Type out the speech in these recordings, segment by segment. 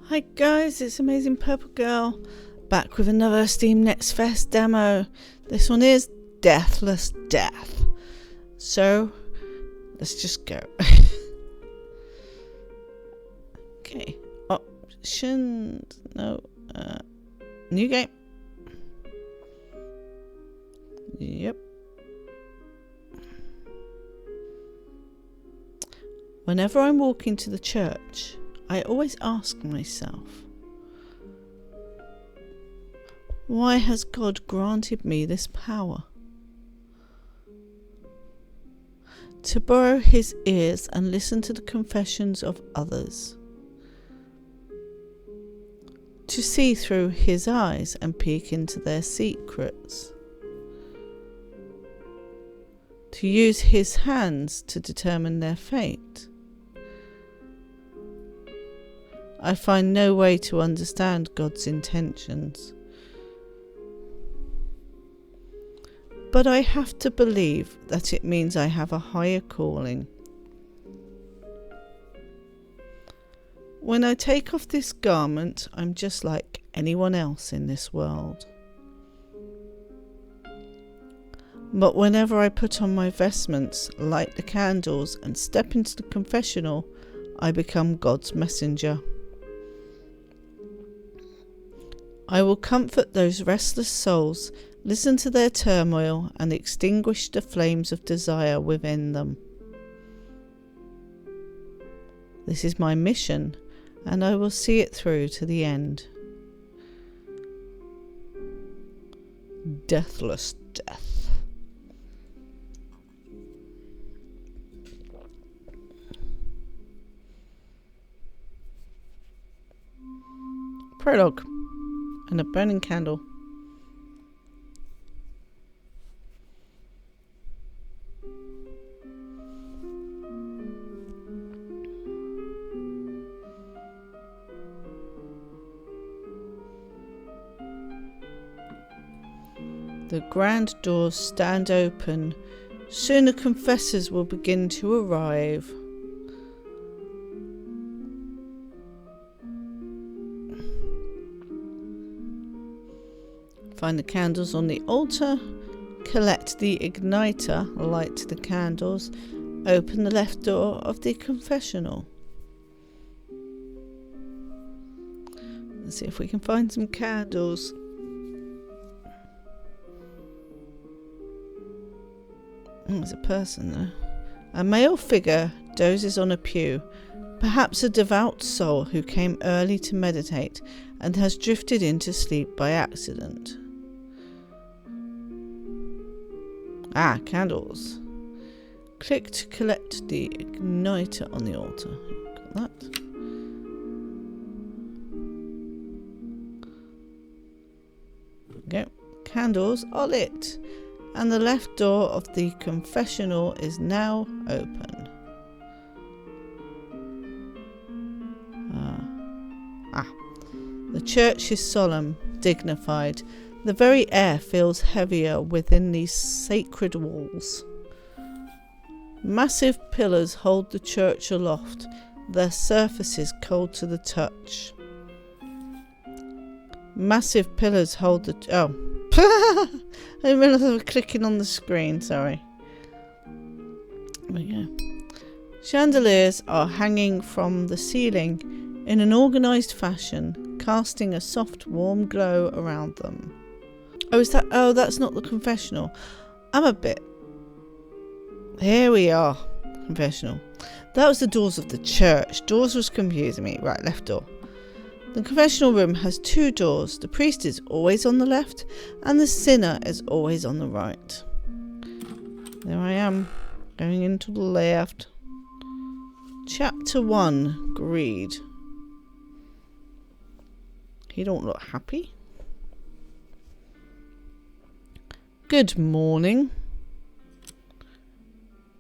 Hi guys, it's Amazing Purple Girl, back with another Steam Next Fest demo. This one is Deathless Death. So, let's just go. Okay, options, no, new game. Yep. Whenever I'm walking to the church, I always ask myself, why has God granted me this power? To borrow his ears and listen to the confessions of others. To see through his eyes and peek into their secrets. To use his hands to determine their fate. I find no way to understand God's intentions. But I have to believe that it means I have a higher calling. When I take off this garment, I'm just like anyone else in this world. But whenever I put on my vestments, light the candles, and step into the confessional, I become God's messenger. I will comfort those restless souls, listen to their turmoil, and extinguish the flames of desire within them. This is my mission, and I will see it through to the end. Deathless Death. Prologue. And a burning candle. The grand doors stand open. Soon the confessors will begin to arrive. Find the candles on the altar, collect the igniter, light the candles, open the left door of the confessional. Let's see if we can find some candles. There's a person there. A male figure dozes on a pew, perhaps a devout soul who came early to meditate and has drifted into sleep by accident. Candles. Click to collect the igniter on the altar. Got that. There we go. Candles are lit, and the left door of the confessional is now open. The church is solemn, dignified. The very air feels heavier within these sacred walls. Massive pillars hold the church aloft, their surfaces cold to the touch. Massive pillars hold the... I didn't realise I was clicking on the screen, sorry. There we go. Chandeliers are hanging from the ceiling in an organised fashion, casting a soft, warm glow around them. That's not the confessional. I'm a bit... Here we are. Confessional. That was the doors of the church. Doors was confusing me. Right, left door. The confessional room has two doors. The priest is always on the left, and the sinner is always on the right. There I am, going into the left. Chapter 1, Greed. He don't look happy. Good morning.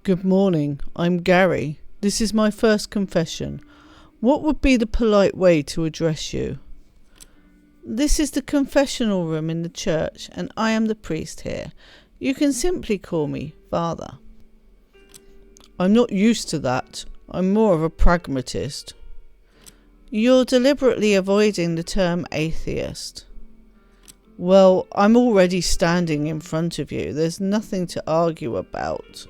Good morning. I'm Gary. This is my first confession. What would be the polite way to address you? This is the confessional room in the church, and I am the priest here. You can simply call me Father. I'm not used to that. I'm more of a pragmatist. You're deliberately avoiding the term atheist. Well, I'm already standing in front of you. There's nothing to argue about.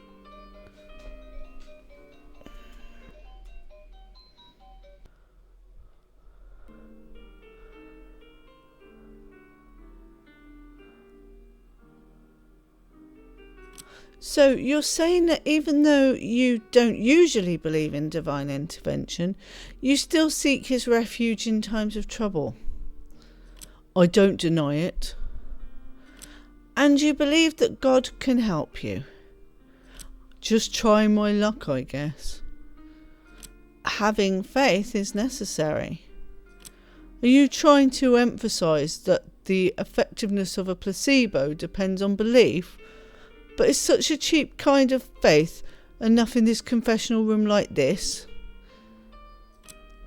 So you're saying that even though you don't usually believe in divine intervention, you still seek his refuge in times of trouble? I don't deny it. And you believe that God can help you? Just trying my luck, I guess. Having faith is necessary. Are you trying to emphasise that the effectiveness of a placebo depends on belief? But is such a cheap kind of faith enough in this confessional room like this?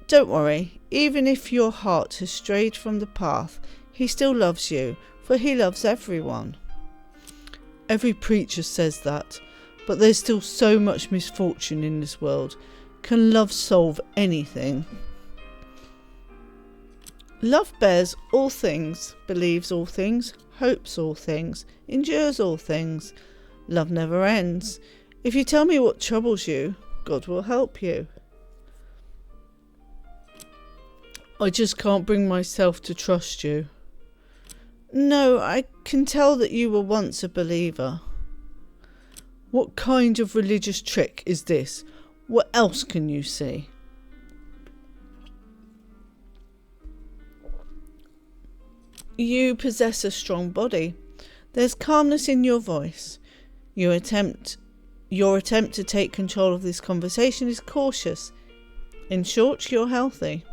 Don't worry, even if your heart has strayed from the path, he still loves you, for he loves everyone. Every preacher says that, but there's still so much misfortune in this world. Can love solve anything? Love bears all things, believes all things, hopes all things, endures all things. Love never ends. If you tell me what troubles you, God will help you. I just can't bring myself to trust you. No, I can tell that you were once a believer. What kind of religious trick is this? What else can you see? You possess a strong body. There's calmness in your voice. Your attempt to take control of this conversation is cautious. In short, you're healthy.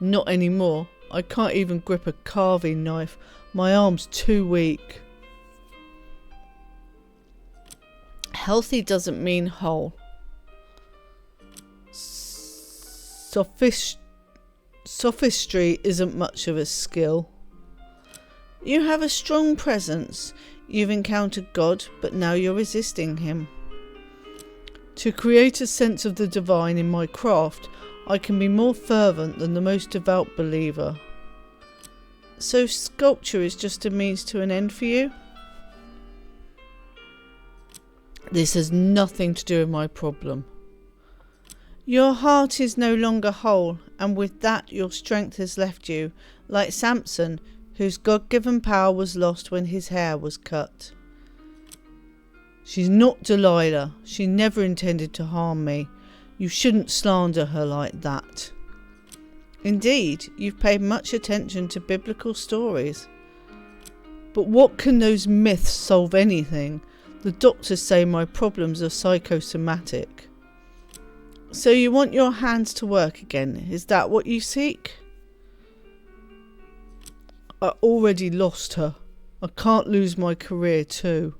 Not anymore. I can't even grip a carving knife. My arm's too weak. Healthy doesn't mean whole. Sophistry isn't much of a skill. You have a strong presence. You've encountered God, but now you're resisting him. To create a sense of the divine in my craft, I can be more fervent than the most devout believer. So sculpture is just a means to an end for you? This has nothing to do with my problem. Your heart is no longer whole, and with that your strength has left you, like Samson, whose God-given power was lost when his hair was cut. She's not Delilah. She never intended to harm me. You shouldn't slander her like that. Indeed, you've paid much attention to biblical stories. But what can those myths solve anything? The doctors say my problems are psychosomatic. So you want your hands to work again? Is that what you seek? I already lost her. I can't lose my career too.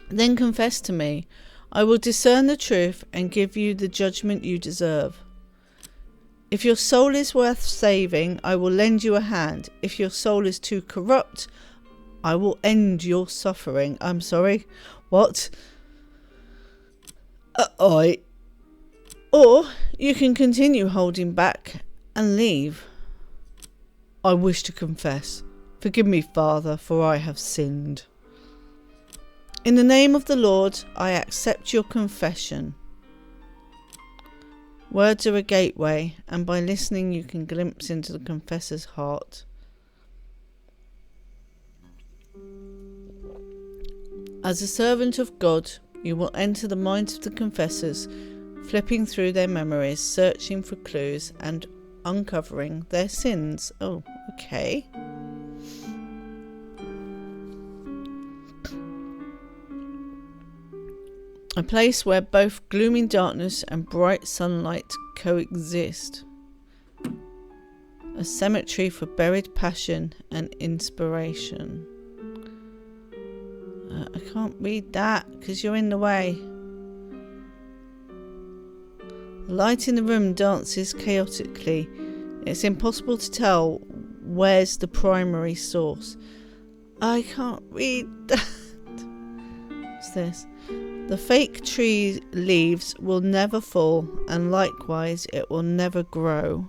Then confess to me. I will discern the truth and give you the judgment you deserve. If your soul is worth saving, I will lend you a hand. If your soul is too corrupt, I will end your suffering. I'm sorry. What? Or you can continue holding back and leave. I wish to confess. Forgive me, Father, for I have sinned. In the name of the Lord, I accept your confession. Words are a gateway, and by listening you can glimpse into the confessor's heart. As a servant of God, you will enter the minds of the confessors, flipping through their memories, searching for clues, and uncovering their sins. Oh, okay. A place where both gloomy darkness and bright sunlight coexist. A cemetery for buried passion and inspiration. I can't read that because you're in the way. The light in the room dances chaotically. It's impossible to tell where's the primary source. I can't read that. What's this? The fake tree leaves will never fall, and likewise it will never grow.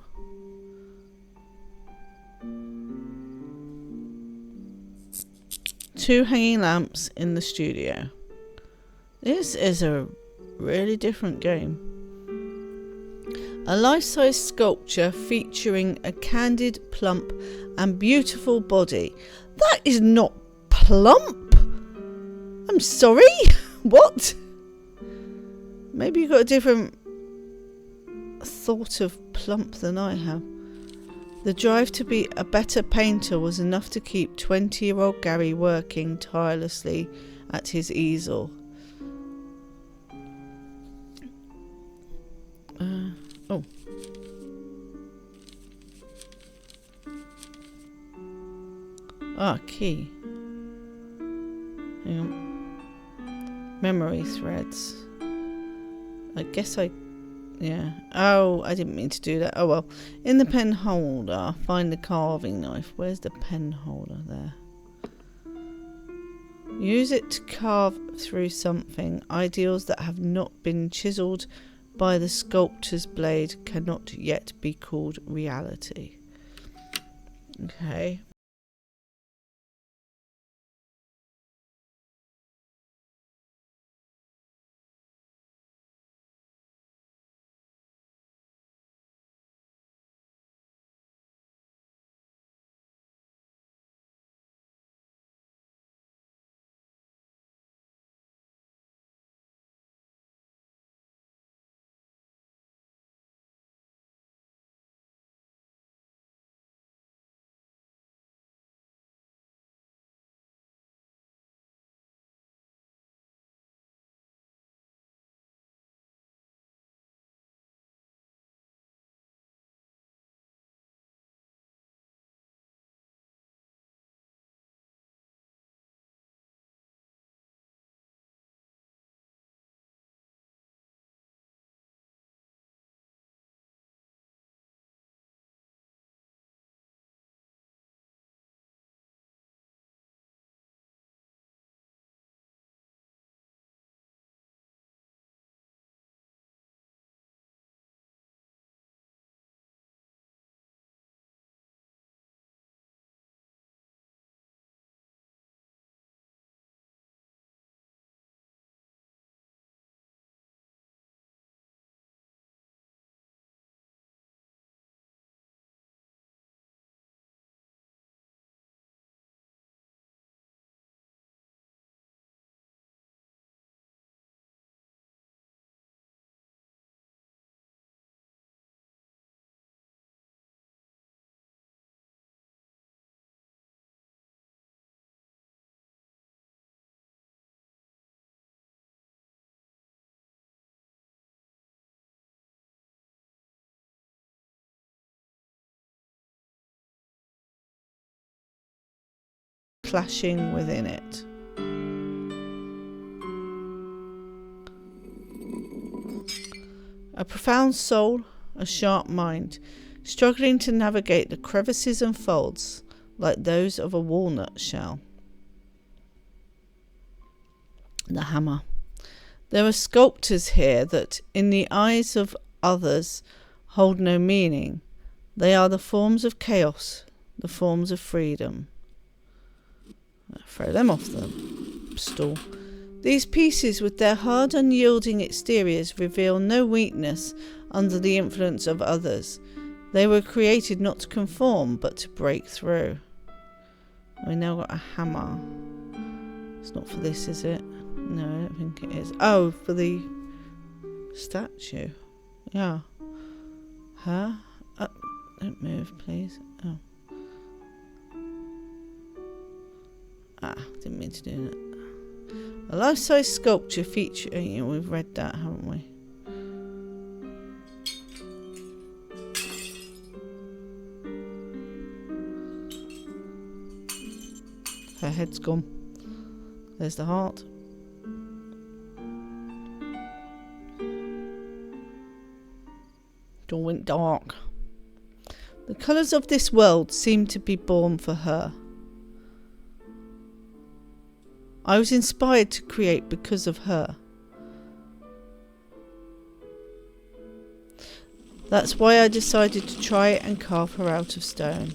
Two hanging lamps in the studio. This is a really different game. A life-size sculpture featuring a candid, plump and beautiful body. That is not plump! I'm sorry? What? Maybe you got a different thought of plump than I have. The drive to be a better painter was enough to keep 20-year-old Gary working tirelessly at his easel. Oh. Key. Hang on. Memory threads. I guess yeah. Oh, I didn't mean to do that. Oh well. In the pen holder, find the carving knife. Where's the pen holder? There. Use it to carve through something. Ideals that have not been chiseled by the sculptor's blade cannot yet be called reality. Okay. Clashing within it. A profound soul, a sharp mind, struggling to navigate the crevices and folds like those of a walnut shell. The hammer. There are sculptors here that, in the eyes of others, hold no meaning. They are the forms of chaos, the forms of freedom. Throw them off the stool. These pieces, with their hard, unyielding exteriors, reveal no weakness under the influence of others. They were created not to conform, but to break through. We now got a hammer. It's not for this, is it? No, I don't think it is. Oh, for the statue. Yeah. Huh? Don't move, please. Oh. Didn't mean to do that. A life-size sculpture featuring... we've read that, haven't we? Her head's gone. There's the heart. It all went dark. The colours of this world seemed to be born for her. I was inspired to create because of her. That's why I decided to try and carve her out of stone.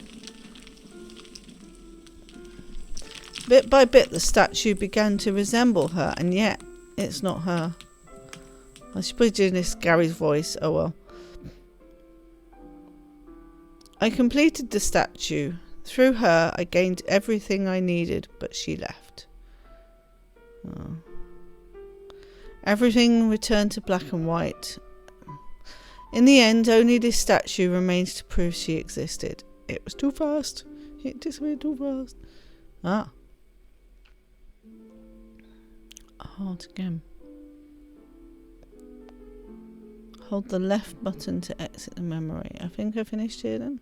Bit by bit the statue began to resemble her, and yet it's not her. I should be doing this Gary's voice, oh well. I completed the statue. Through her I gained everything I needed, but she left. Oh. Everything returned to black and white. In the end, only this statue remains to prove she existed. It was too fast. It disappeared too fast. Ah. Hard again. Hold the left button to exit the memory. I think I finished here then.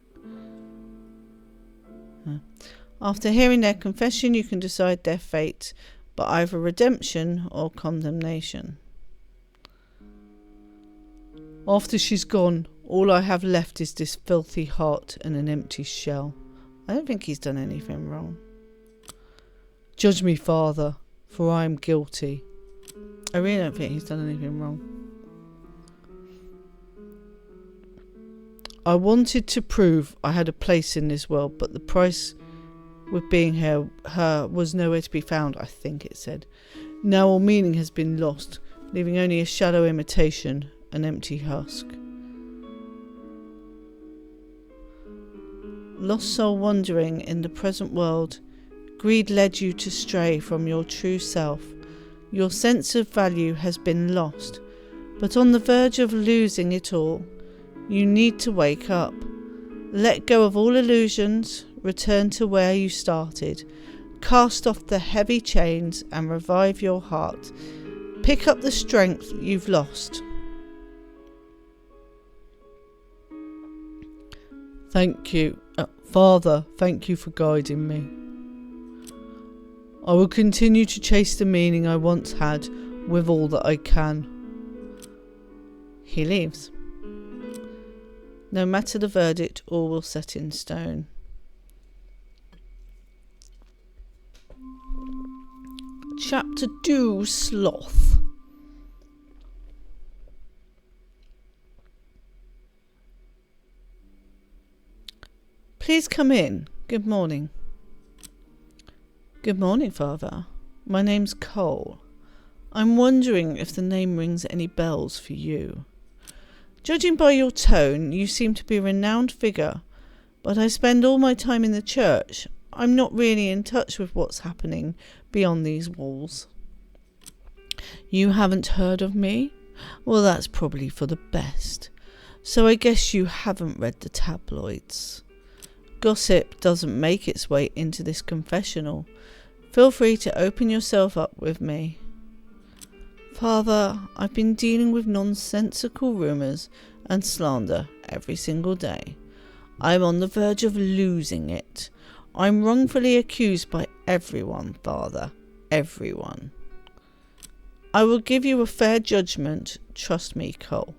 After hearing their confession, you can decide their fate, but either redemption or condemnation. After she's gone, all I have left is this filthy heart and an empty shell. I don't think he's done anything wrong. Judge me, Father, for I am guilty. I really don't think he's done anything wrong. I wanted to prove I had a place in this world, but the price with being her was nowhere to be found, I think it said. Now all meaning has been lost, leaving only a shallow imitation, an empty husk. Lost soul wandering in the present world, greed led you to stray from your true self. Your sense of value has been lost, but on the verge of losing it all, you need to wake up. Let go of all illusions, return to where you started. Cast off the heavy chains and revive your heart. Pick up the strength you've lost. Thank you, Father, thank you for guiding me. I will continue to chase the meaning I once had with all that I can. He leaves. No matter the verdict, all will set in stone. Chapter 2, Sloth. Please come in. Good morning. Good morning, Father. My name's Cole. I'm wondering if the name rings any bells for you. Judging by your tone, you seem to be a renowned figure, but I spend all my time in the church. I'm not really in touch with what's happening beyond these walls. You haven't heard of me? Well, that's probably for the best. So I guess you haven't read the tabloids. Gossip doesn't make its way into this confessional. Feel free to open yourself up with me. Father, I've been dealing with nonsensical rumours and slander every single day. I'm on the verge of losing it. I'm wrongfully accused by everyone, Father. Everyone. I will give you a fair judgment. Trust me, Cole.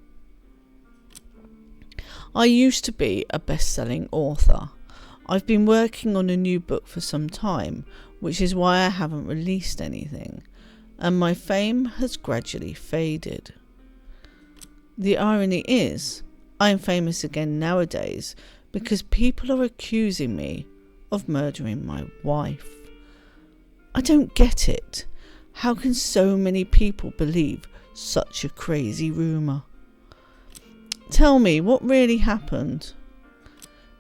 I used to be a best-selling author. I've been working on a new book for some time, which is why I haven't released anything. And my fame has gradually faded. The irony is, I'm famous again nowadays because people are accusing me of murdering my wife. I don't get it. How can so many people believe such a crazy rumour? Tell me, what really happened?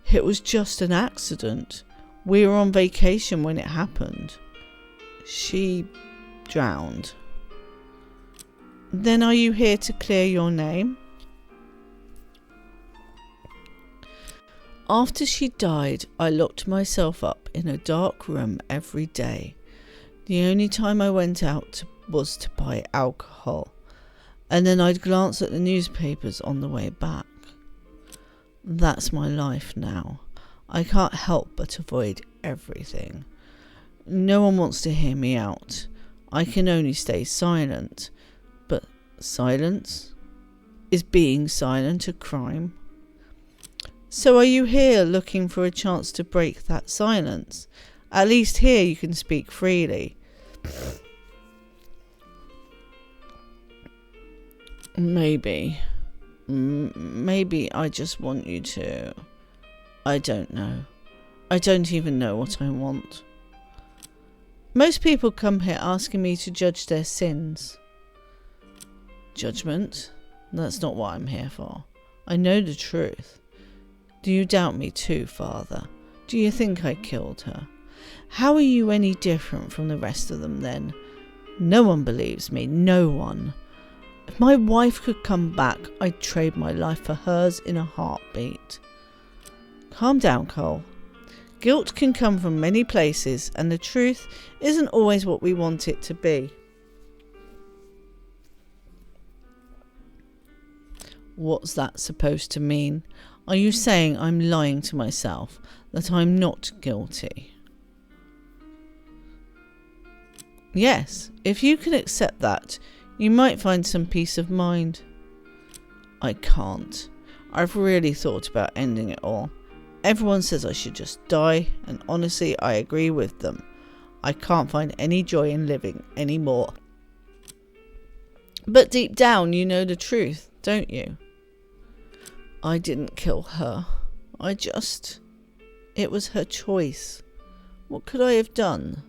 It was just an accident. We were on vacation when it happened. She drowned. Then are you here to clear your name? After she died, I locked myself up in a dark room every day. The only time I went out was to buy alcohol, and then I'd glance at the newspapers on the way back. That's my life now. I can't help but avoid everything. No one wants to hear me out. I can only stay silent. But silence? Is being silent a crime? So are you here looking for a chance to break that silence? At least here you can speak freely. Maybe. Maybe I just want you to... I don't know. I don't even know what I want. Most people come here asking me to judge their sins. Judgment? That's not what I'm here for. I know the truth. Do you doubt me too, Father? Do you think I killed her? How are you any different from the rest of them then? No one believes me. No one. If my wife could come back, I'd trade my life for hers in a heartbeat. Calm down, Cole. Guilt can come from many places, and the truth isn't always what we want it to be. What's that supposed to mean? Are you saying I'm lying to myself, that I'm not guilty? Yes, if you can accept that, you might find some peace of mind. I can't. I've really thought about ending it all. Everyone says I should just die, and honestly, I agree with them. I can't find any joy in living anymore. But deep down, you know the truth, don't you? I didn't kill her. It was her choice. What could I have done?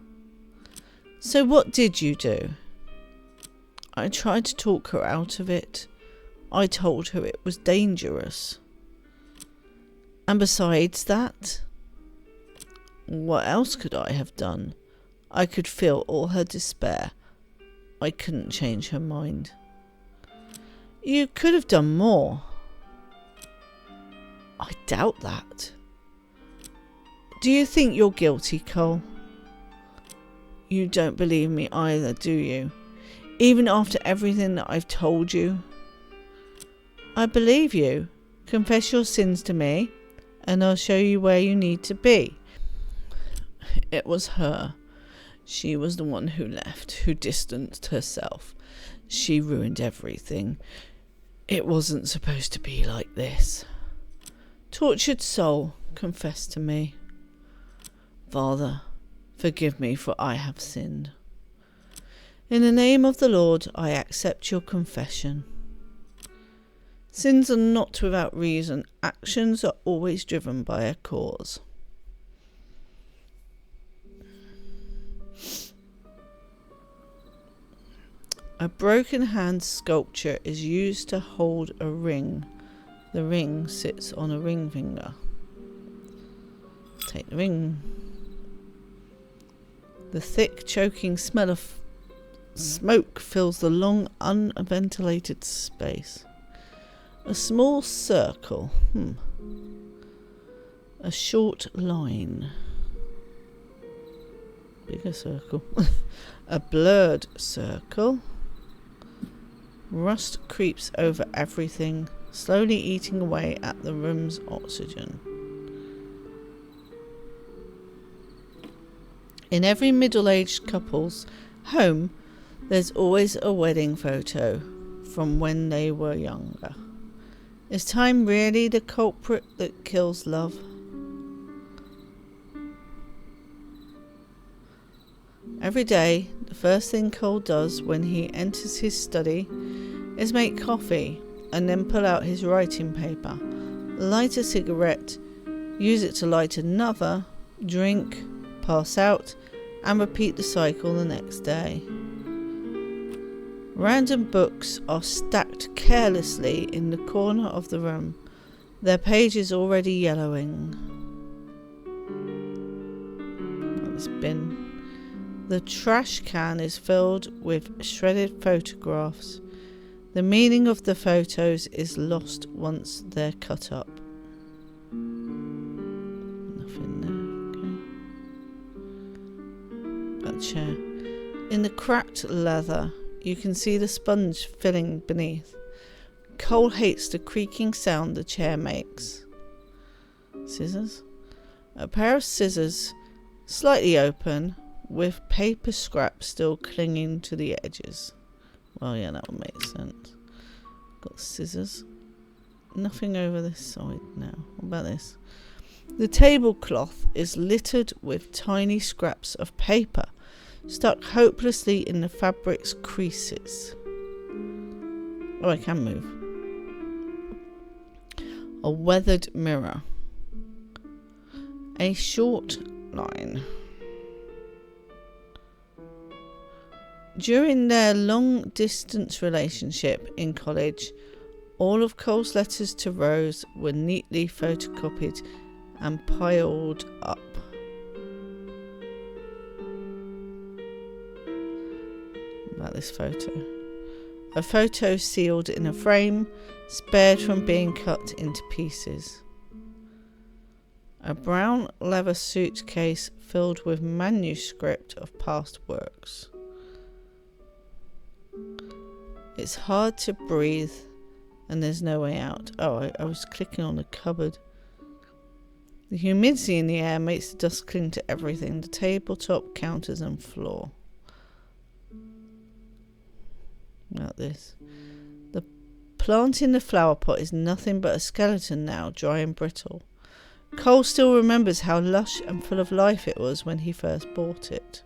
So what did you do? I tried to talk her out of it. I told her it was dangerous. And besides that, what else could I have done? I could feel all her despair. I couldn't change her mind. You could have done more. I doubt that. Do you think you're guilty, Cole? You don't believe me either, do you? Even after everything that I've told you? I believe you. Confess your sins to me, and I'll show you where you need to be. It was her. She was the one who left, who distanced herself. She ruined everything. It wasn't supposed to be like this. Tortured soul, confess to me. Father, forgive me, for I have sinned. In the name of the Lord, I accept your confession. Sins are not without reason. Actions are always driven by a cause. A broken hand sculpture is used to hold a ring. The ring sits on a ring finger. Take the ring. The thick, choking smell of smoke fills the long, unventilated space. A small circle. A short line. Bigger circle. A blurred circle. Rust creeps over everything, slowly eating away at the room's oxygen. In every middle-aged couple's home, there's always a wedding photo from when they were younger. Is time really the culprit that kills love? Every day, the first thing Cole does when he enters his study is make coffee and then pull out his writing paper, light a cigarette, use it to light another, drink, pass out, and repeat the cycle the next day. Random books are stacked carelessly in the corner of the room, their pages already yellowing. It's bin. The trash can is filled with shredded photographs. The meaning of the photos is lost once they're cut up. Nothing there. Okay. A chair. In the cracked leather, you can see the sponge filling beneath. Cole hates the creaking sound the chair makes. Scissors. A pair of scissors, slightly open, with paper scraps still clinging to the edges. Well, yeah, that would make sense. Got scissors. Nothing over this side now. What about this? The tablecloth is littered with tiny scraps of paper, stuck hopelessly in the fabric's creases. Oh, I can move. A weathered mirror. A short line. During their long-distance relationship in college, all of Cole's letters to Rose were neatly photocopied and piled up. About this photo. A photo sealed in a frame, spared from being cut into pieces. A brown leather suitcase filled with manuscript of past works. It's hard to breathe and there's no way out. Oh, I was clicking on the cupboard. The humidity in the air makes the dust cling to everything, the tabletop, counters and floor. About this. The plant in the flower pot is nothing but a skeleton now, dry and brittle. Cole still remembers how lush and full of life it was when he first bought it.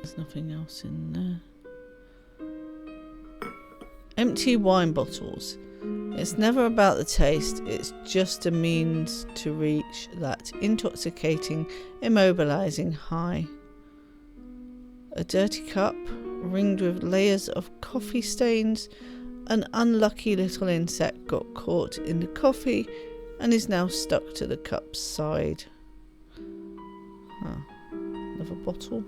There's nothing else in there. Empty wine bottles. It's never about the taste, it's just a means to reach that intoxicating, immobilizing high. A dirty cup, ringed with layers of coffee stains. An unlucky little insect got caught in the coffee and is now stuck to the cup's side. Another bottle.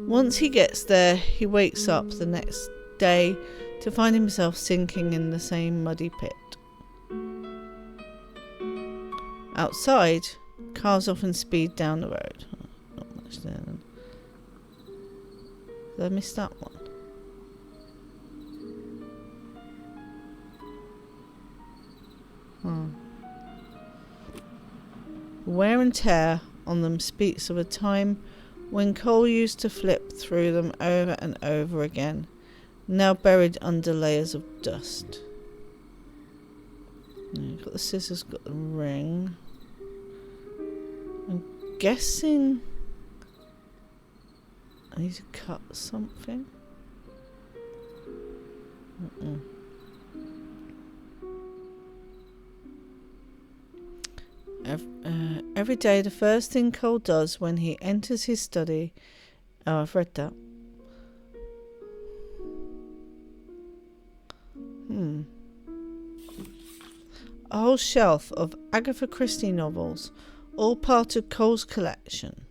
Once he gets there, he wakes up the next day to find himself sinking in the same muddy pit. Outside, cars often speed down the road. Oh, not much there then. Did I miss that one? Wear and tear on them speaks of a time when Cole used to flip through them over and over again, now buried under layers of dust. Got the scissors, got the ring. I'm guessing I need to cut something. Every day, the first thing Cole does when he enters his study... Oh, I've read that. A whole shelf of Agatha Christie novels, all part of Cole's collection.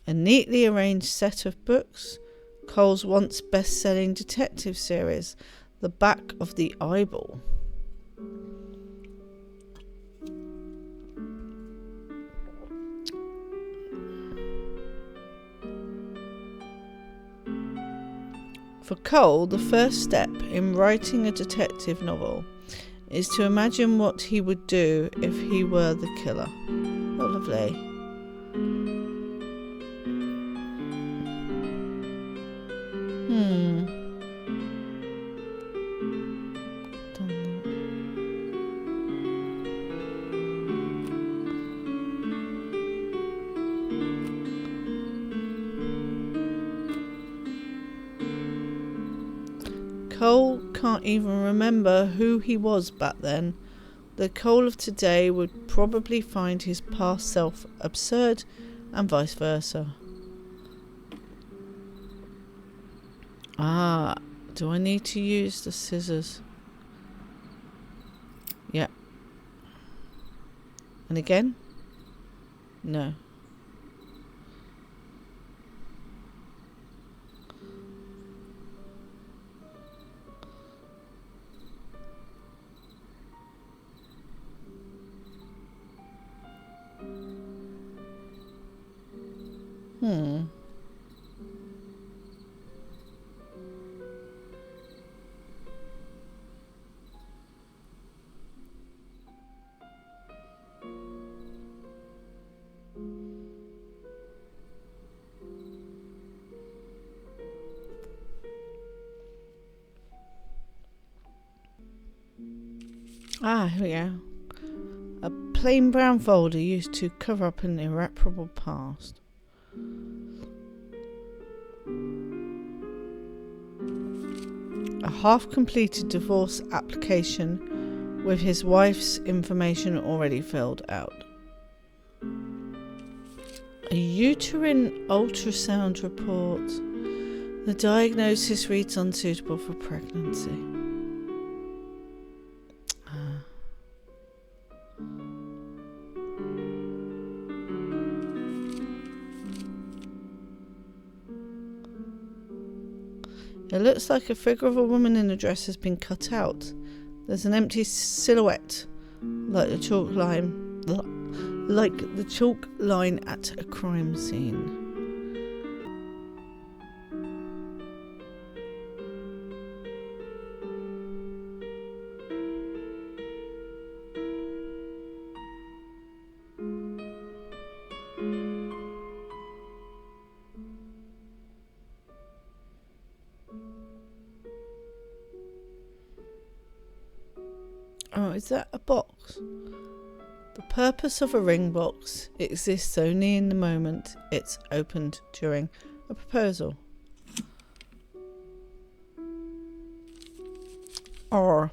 A neatly arranged set of books, Cole's once best-selling detective series, The Back of the Eyeball. For Cole, the first step in writing a detective novel is to imagine what he would do if he were the killer. Oh, lovely. Cole can't even remember who he was back then. The Cole of today would probably find his past self absurd and vice versa. Do I need to use the scissors? Yeah. And again? No. Ah, here we go. A plain brown folder used to cover up an irreparable past. A half-completed divorce application with his wife's information already filled out. A uterine ultrasound report. The diagnosis reads unsuitable for pregnancy. It looks like a figure of a woman in a dress has been cut out. There's an empty silhouette, like the chalk line at a crime scene. Oh, is that a box? The purpose of a ring box exists only in the moment it's opened during a proposal. Or,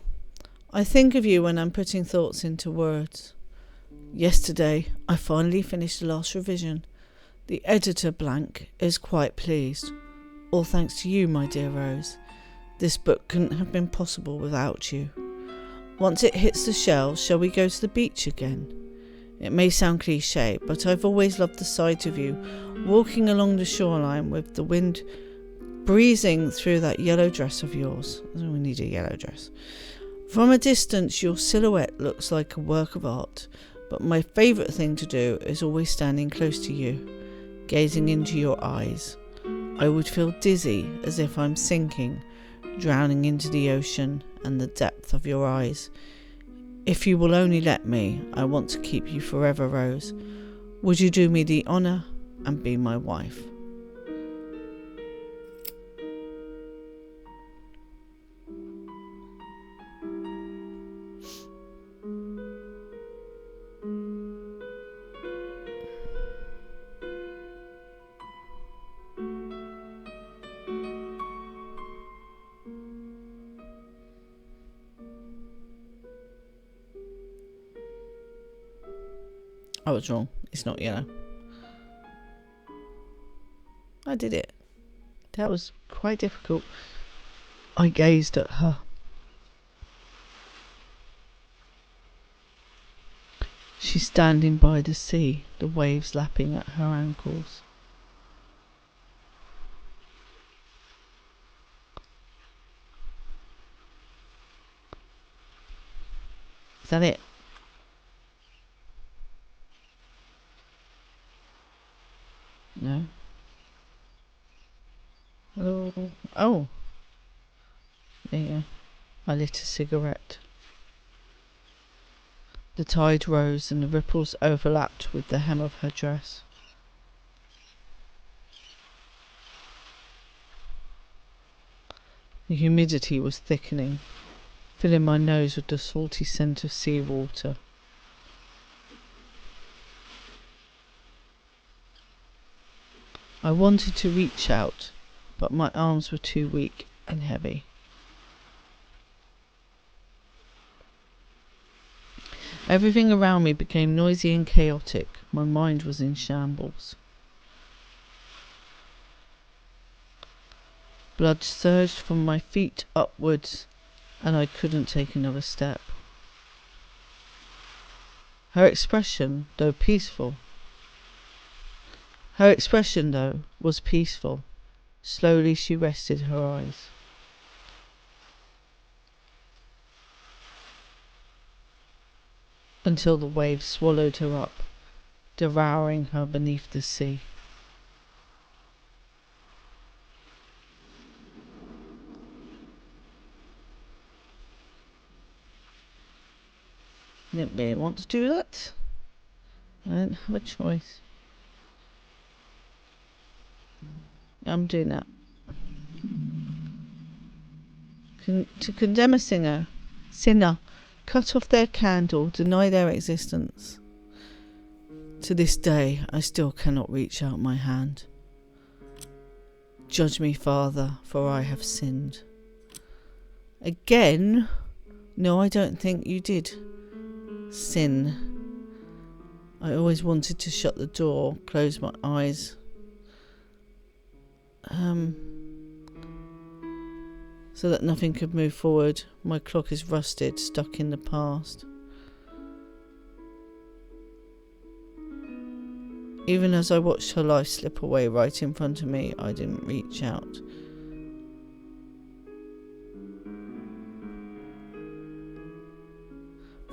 I think of you when I'm putting thoughts into words. Yesterday, I finally finished the last revision. The editor blank is quite pleased. All thanks to you, my dear Rose. This book couldn't have been possible without you. Once it hits the shelves, shall we go to the beach again? It may sound cliché, but I've always loved the sight of you, walking along the shoreline with the wind breezing through that yellow dress of yours. Oh, we need a yellow dress. From a distance, your silhouette looks like a work of art, but my favourite thing to do is always standing close to you, gazing into your eyes. I would feel dizzy, as if I'm sinking, drowning into the ocean and the depth of your eyes. If you will only let me, I want to keep you forever, Rose. Would you do me the honour and be my wife? I was wrong. It's not yellow. I did it. That was quite difficult. I gazed at her. She's standing by the sea, the waves lapping at her ankles. Is that it? No. Hello. Oh. There you go. I lit a cigarette. The tide rose and the ripples overlapped with the hem of her dress. The humidity was thickening, filling my nose with the salty scent of seawater. I wanted to reach out, but my arms were too weak and heavy. Everything around me became noisy and chaotic. My mind was in shambles. Blood surged from my feet upwards, and I couldn't take another step. Her expression, though, was peaceful. Slowly she rested her eyes. Until the waves swallowed her up, devouring her beneath the sea. I didn't really want to do that. I didn't have a choice. I'm doing that. To condemn a sinner cut off their candle, deny their existence. To this day, I still cannot reach out my hand. Judge me, Father, for I have sinned. Again? No, I don't think you did sin. I always wanted to shut the door, close my eyes. So that nothing could move forward. My clock is rusted, stuck in the past. Even as I watched her life slip away right in front of me, I didn't reach out.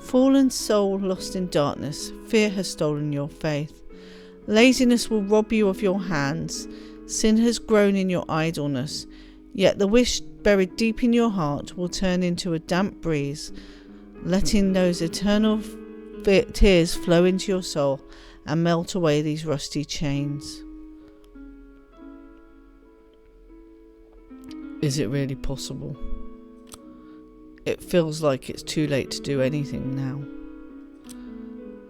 Fallen soul lost in darkness, fear has stolen your faith. Laziness will rob you of your hands. Sin has grown in your idleness. Yet the wish buried deep in your heart will turn into a damp breeze, letting those eternal tears flow into your soul and melt away these rusty chains. Is it really possible? It feels like it's too late to do anything now.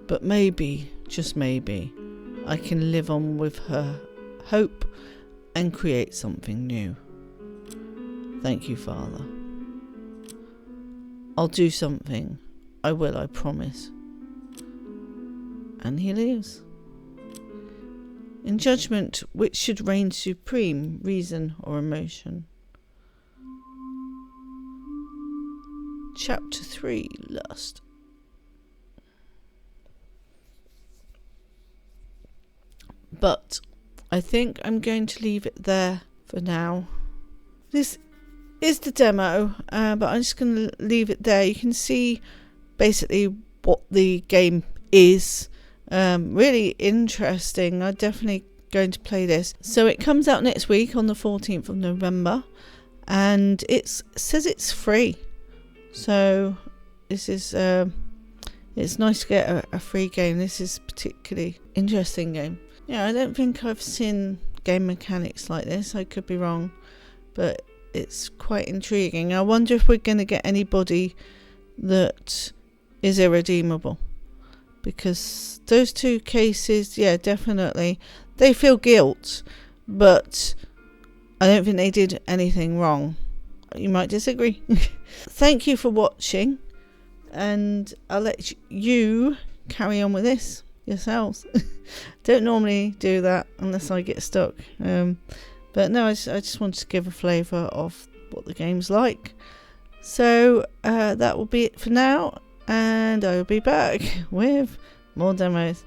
But maybe, just maybe, I can live on with her hope and create something new. Thank you, Father. I'll do something. I will, I promise. And he leaves. In judgment, which should reign supreme, reason or emotion? Chapter 3, Lust. But I think I'm going to leave it there for now. This is the demo, but I'm just going to leave it there. You can see basically what the game is. Really interesting. I'm definitely going to play this. So it comes out next week on the 14th of November, and it says it's free. So this is it's nice to get a free game. This is a particularly interesting game. Yeah, I don't think I've seen game mechanics like this. I could be wrong, but it's quite intriguing. I wonder if we're going to get anybody that is irredeemable, because those two cases, yeah, definitely they feel guilt, but I don't think they did anything wrong. You might disagree. Thank you for watching, and I'll let you carry on with this yourselves. Don't normally do that unless I get stuck, but no, I just wanted to give a flavour of what the game's like. So that will be it for now, and I will be back with more demos.